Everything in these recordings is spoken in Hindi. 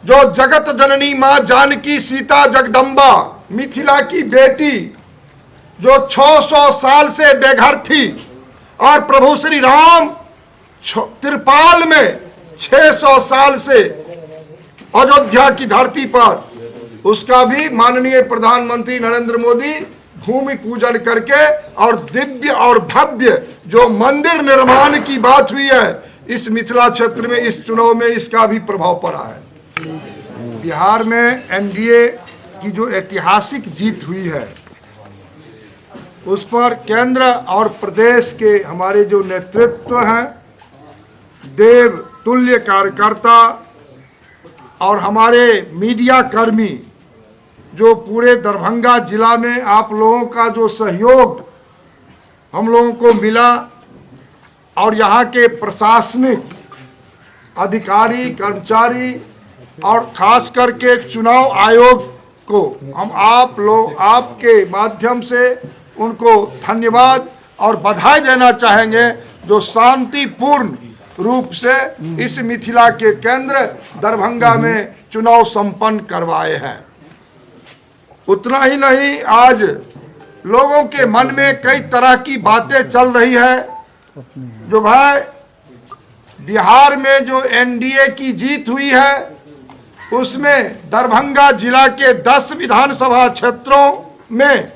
जो जगत जननी मां जानकी सीता जगदम्बा मिथिला की बेटी, जो 600 साल से बेघर थी, और प्रभु श्री राम त्रिपाल में 600 साल से अयोध्या की धरती पर, उसका भी माननीय प्रधानमंत्री नरेंद्र मोदी भूमि पूजन करके और दिव्य और भव्य जो मंदिर निर्माण की बात हुई है इस मिथिला क्षेत्र में, इस चुनाव में इसका भी प्रभाव पड़ा है। बिहार में एनडीए की जो ऐतिहासिक जीत हुई है उस पर केंद्र और प्रदेश के हमारे जो नेतृत्व हैं, देव तुल्य कार्यकर्ता और हमारे मीडिया कर्मी, जो पूरे दरभंगा जिला में आप लोगों का जो सहयोग हम लोगों को मिला, और यहाँ के प्रशासनिक अधिकारी कर्मचारी और खास करके चुनाव आयोग को हम आप लोग आपके माध्यम से उनको धन्यवाद और बधाई देना चाहेंगे, जो शांतिपूर्ण रूप से इस मिथिला के केंद्र दरभंगा में चुनाव संपन्न करवाए हैं। उतना ही नहीं, आज लोगों के मन में कई तरह की बातें चल रही है, जो भाई बिहार में जो एनडीए की जीत हुई है उसमें दरभंगा जिला के 10 विधानसभा क्षेत्रों में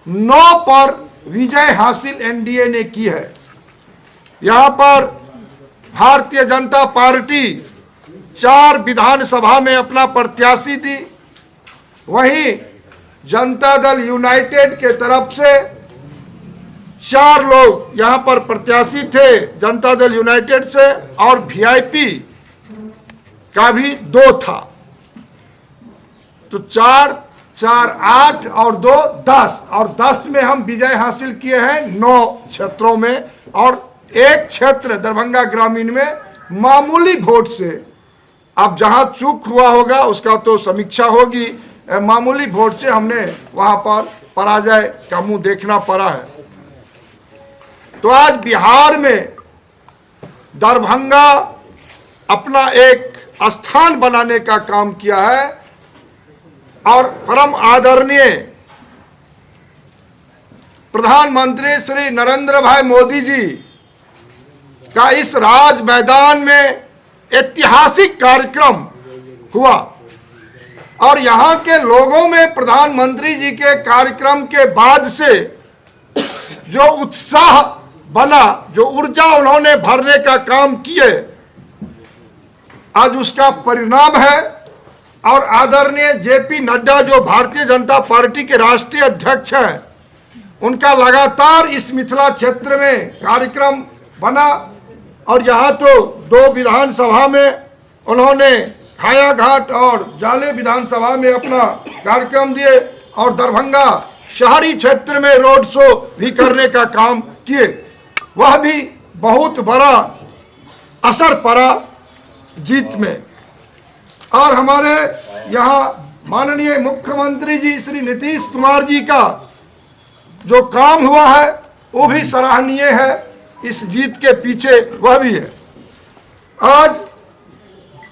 9 पर विजय हासिल एनडीए ने की है। यहाँ पर भारतीय जनता पार्टी 4 विधानसभा में अपना प्रत्याशी दी, वहीं जनता दल यूनाइटेड के तरफ से 4 लोग यहाँ पर प्रत्याशी थे जनता दल यूनाइटेड से, और वीआईपी का भी 2 था। तो 4, 4, 8 और 2, 10, और 10 में हम विजय हासिल किए हैं 9 क्षेत्रों में, और एक क्षेत्र दरभंगा ग्रामीण में मामूली वोट से, अब जहां चूक हुआ होगा उसका तो समीक्षा होगी, मामूली वोट से हमने वहां पर पराजय का मुंह देखना पड़ा है। तो आज बिहार में दरभंगा अपना एक स्थान बनाने का काम किया है, और परम आदरणीय प्रधानमंत्री श्री नरेंद्र भाई मोदी जी का इस राज मैदान में ऐतिहासिक कार्यक्रम हुआ, और यहाँ के लोगों में प्रधानमंत्री जी के कार्यक्रम के बाद से जो उत्साह बना, जो ऊर्जा उन्होंने भरने का काम किए, आज उसका परिणाम है। और आदरणीय जेपी नड्डा जो भारतीय जनता पार्टी के राष्ट्रीय अध्यक्ष हैं, उनका लगातार इस मिथिला क्षेत्र में कार्यक्रम बना, और यहाँ तो 2 विधानसभा में उन्होंने हायाघाट और जाले विधानसभा में अपना कार्यक्रम दिए, और दरभंगा शहरी क्षेत्र में रोड शो भी करने का काम किए, वह भी बहुत बड़ा असर पड़ा जीत में। और हमारे यहाँ माननीय मुख्यमंत्री जी श्री नीतीश कुमार जी का जो काम हुआ है वो भी सराहनीय है, इस जीत के पीछे वह भी है। आज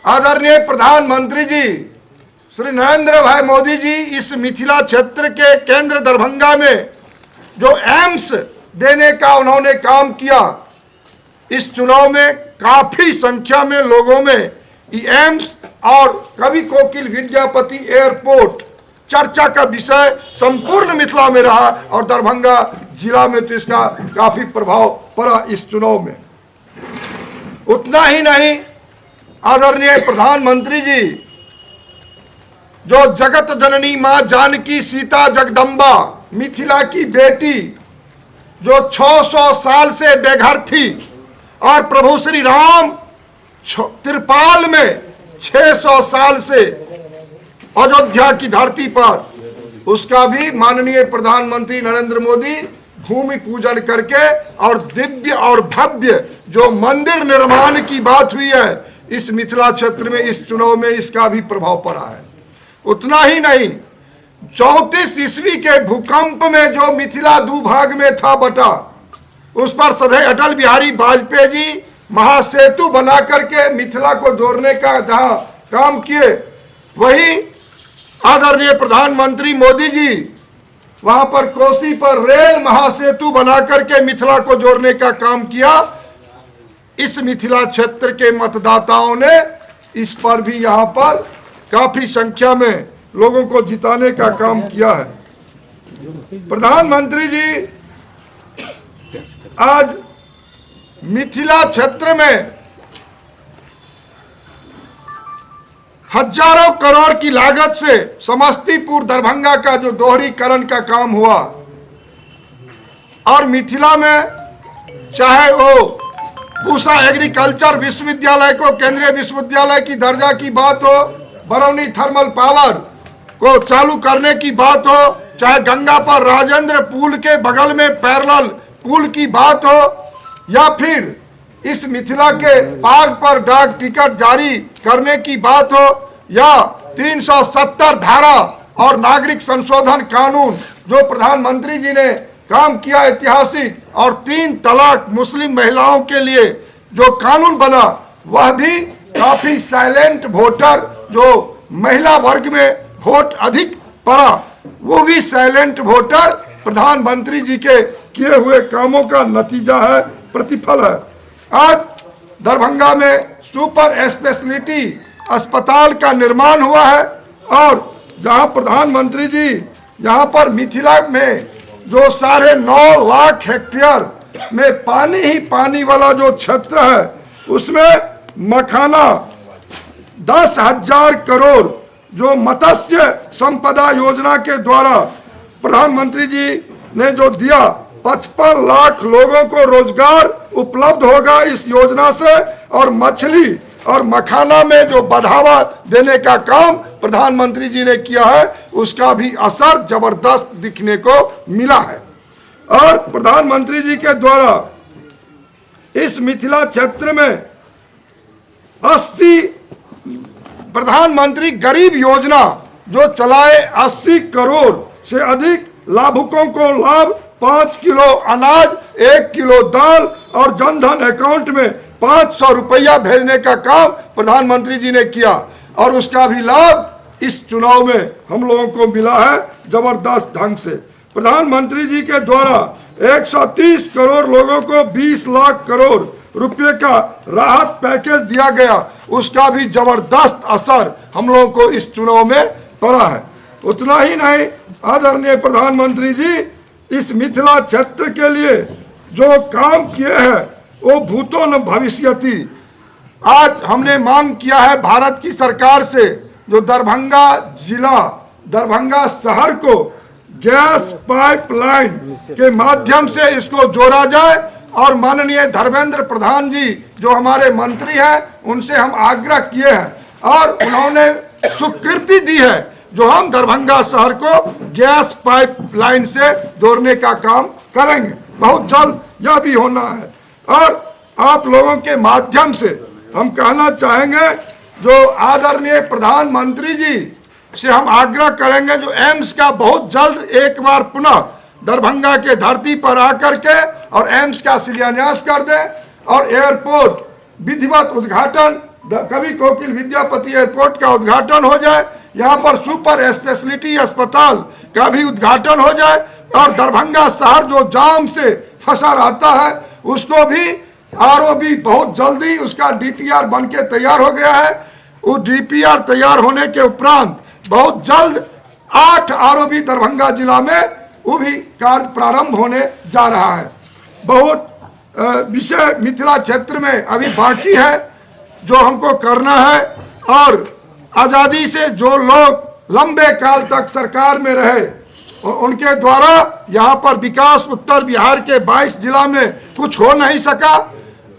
आदरणीय प्रधानमंत्री जी श्री नरेंद्र भाई मोदी जी इस मिथिला क्षेत्र के केंद्र दरभंगा में जो एम्स देने का उन्होंने काम किया, इस चुनाव में काफी संख्या में लोगों में एम्स और कवि कोकिल विद्यापति एयरपोर्ट चर्चा का विषय संपूर्ण मिथिला में रहा, और दरभंगा जिला में तो इसका काफी प्रभाव पड़ा इस चुनाव में। उतना ही नहीं, आदरणीय प्रधानमंत्री जी जो जगत जननी मां जानकी सीता जगदम्बा मिथिला की बेटी, जो 600 साल से बेघर थी, और प्रभु श्री राम त्रिपाल में 600 साल से अयोध्या की धरती पर, उसका भी माननीय प्रधानमंत्री नरेंद्र मोदी भूमि पूजन करके और दिव्य और भव्य जो मंदिर निर्माण की बात हुई है इस मिथिला क्षेत्र में, इस चुनाव में इसका भी प्रभाव पड़ा है। उतना ही नहीं, 34 ईस्वी के भूकंप में जो मिथिला 2 भाग में था बटा, उस पर सदैव अटल बिहारी वाजपेयी जी महासेतु बना करके मिथिला को जोड़ने का जहां काम किए, वही आदरणीय प्रधानमंत्री मोदी जी वहां पर कोसी पर रेल महासेतु बना करके मिथिला को जोड़ने का काम किया। इस मिथिला क्षेत्र के मतदाताओं ने इस पर भी यहां पर काफी संख्या में लोगों को जिताने का काम किया है। प्रधानमंत्री जी आज मिथिला क्षेत्र में हजारों करोड़ की लागत से समस्तीपुर दरभंगा का जो दोहरीकरण का काम हुआ, और मिथिला में चाहे वो पूसा एग्रीकल्चर विश्वविद्यालय को केंद्रीय विश्वविद्यालय की दर्जा की बात हो, बरौनी थर्मल पावर को चालू करने की बात हो, चाहे गंगा पर राजेंद्र पुल के बगल में पैरेलल पुल की बात हो, या फिर इस मिथिला के पाग पर डाक टिकट जारी करने की बात हो, या 370 धारा और नागरिक संशोधन कानून जो प्रधानमंत्री जी ने काम किया ऐतिहासिक, और 3 तलाक मुस्लिम महिलाओं के लिए जो कानून बना, वह भी काफी साइलेंट वोटर जो महिला वर्ग में वोट अधिक पड़ा, वो भी साइलेंट वोटर प्रधानमंत्री जी के किए हुए कामों का नतीजा है, प्रतिफल है। आज दरभंगा में सुपर स्पेशलिटी अस्पताल का निर्माण हुआ है, और जहां प्रधानमंत्री जी यहाँ पर मिथिला में जो 9.5 लाख हेक्टेयर में पानी ही पानी वाला जो क्षेत्र है, उसमें मखाना 10,000 करोड़ जो मत्स्य संपदा योजना के द्वारा प्रधानमंत्री जी ने जो दिया, 55 लाख लोगों को रोजगार उपलब्ध होगा इस योजना से, और मछली और मखाना में जो बढ़ावा देने का काम प्रधानमंत्री जी ने किया है, उसका भी असर जबरदस्त दिखने को मिला है। और प्रधानमंत्री जी के द्वारा इस मिथिला क्षेत्र में 80 प्रधानमंत्री गरीब योजना जो चलाए, 80 करोड़ से अधिक लाभुकों को लाभ, 5 किलो अनाज, 1 किलो दाल और जनधन अकाउंट में 500 रुपया भेजने का काम प्रधानमंत्री जी ने किया, और उसका भी लाभ इस चुनाव में हम लोगों को मिला है जबरदस्त ढंग से। प्रधानमंत्री जी के द्वारा 130 करोड़ लोगों को 20 लाख करोड़ रुपए का राहत पैकेज दिया गया, उसका भी जबरदस्त असर हम लोगों को इस चुनाव में पड़ा है। उतना ही नहीं, आदरणीय प्रधानमंत्री जी इस मिथिला क्षेत्र के लिए जो काम किए हैं वो भूतो न भविष्यति। आज हमने मांग किया है भारत की सरकार से, जो दरभंगा जिला, दरभंगा शहर को गैस पाइपलाइन के माध्यम से इसको जोड़ा जाए, और माननीय धर्मेंद्र प्रधान जी जो हमारे मंत्री हैं, उनसे हम आग्रह किए हैं, और उन्होंने स्वीकृति दी है जो हम दरभंगा शहर को गैस पाइपलाइन से जोड़ने का काम करेंगे। बहुत जल्द यह भी होना है। और आप लोगों के माध्यम से हम कहना चाहेंगे, जो आदरणीय प्रधानमंत्री जी से हम आग्रह करेंगे, जो एम्स का बहुत जल्द एक बार पुनः दरभंगा के धरती पर आकर के और एम्स का शिलान्यास कर दें, और एयरपोर्ट विधिवत उद्घाटन, कवि कोकिल विद्यापति एयरपोर्ट का उद्घाटन हो जाए, यहाँ पर सुपर स्पेशलिटी अस्पताल का भी उद्घाटन हो जाए, और दरभंगा शहर जो जाम से फंसा रहता है उसको भी आरओबी बहुत जल्दी, उसका डीपीआर बन के तैयार हो गया है। वो डीपीआर तैयार होने के उपरांत बहुत जल्द 8 आरओबी दरभंगा जिला में वो भी कार्य प्रारंभ होने जा रहा है। बहुत विषय मिथिला क्षेत्र में अभी बाकी है जो हमको करना है, और आज़ादी से जो लोग लंबे काल तक सरकार में रहे, उनके द्वारा यहाँ पर विकास उत्तर बिहार के 22 जिला में कुछ हो नहीं सका,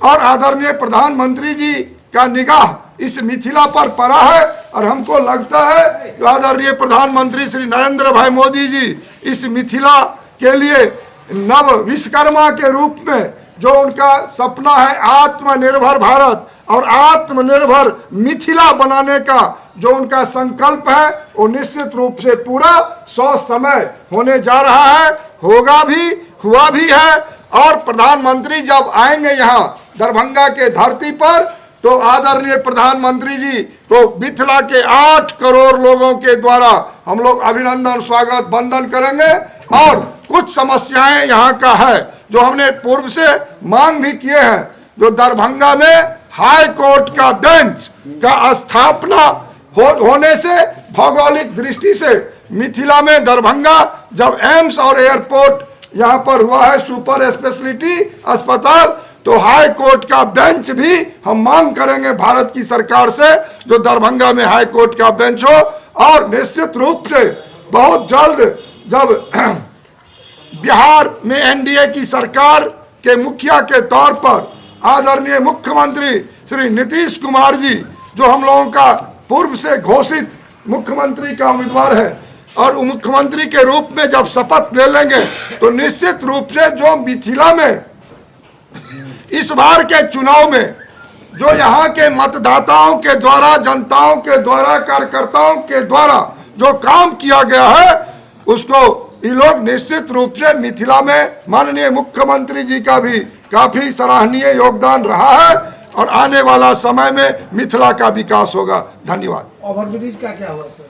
और आदरणीय प्रधानमंत्री जी का निगाह इस मिथिला पर पड़ा है, और हमको लगता है कि आदरणीय प्रधानमंत्री श्री नरेंद्र भाई मोदी जी इस मिथिला के लिए नव विश्वकर्मा के रूप में जो उनका सपना है आत्मनिर्भर भारत और आत्मनिर्भर मिथिला बनाने का जो उनका संकल्प है, वो निश्चित रूप से पूरा 100 समय होने जा रहा है, होगा भी, हुआ भी है। और प्रधानमंत्री जब आएंगे यहाँ दरभंगा के धरती पर, तो आदरणीय प्रधानमंत्री जी को मिथिला के 8 करोड़ लोगों के द्वारा हम लोग अभिनंदन, स्वागत, वंदन करेंगे। और कुछ समस्याएं यहाँ का है जो हमने पूर्व से मांग भी किए हैं, जो दरभंगा में हाई कोर्ट का बेंच का स्थापना होने से भौगोलिक दृष्टि से मिथिला में दरभंगा जब एम्स और एयरपोर्ट यहाँ पर हुआ है, सुपर स्पेशलिटी अस्पताल, तो हाई कोर्ट का बेंच भी हम मांग करेंगे भारत की सरकार से, जो दरभंगा में हाई कोर्ट का बेंच हो। और निश्चित रूप से बहुत जल्द जब बिहार में एनडीए की सरकार के मुखिया के तौर पर आदरणीय मुख्यमंत्री श्री नीतीश कुमार जी, जो हम लोगों का पूर्व से घोषित मुख्यमंत्री का उम्मीदवार है, और मुख्यमंत्री के रूप में जब शपथ ले लेंगे तो निश्चित रूप से जो मिथिला में इस बार के चुनाव में जो यहाँ के मतदाताओं के द्वारा, जनताओं के द्वारा, कार्यकर्ताओं के द्वारा जो काम किया गया है, उसको ये लोग निश्चित रूप से मिथिला में माननीय मुख्यमंत्री जी का भी काफी सराहनीय योगदान रहा है और आने वाला समय में मिथिला का विकास होगा। धन्यवाद। ओवरब्रिज का क्या हुआ सर?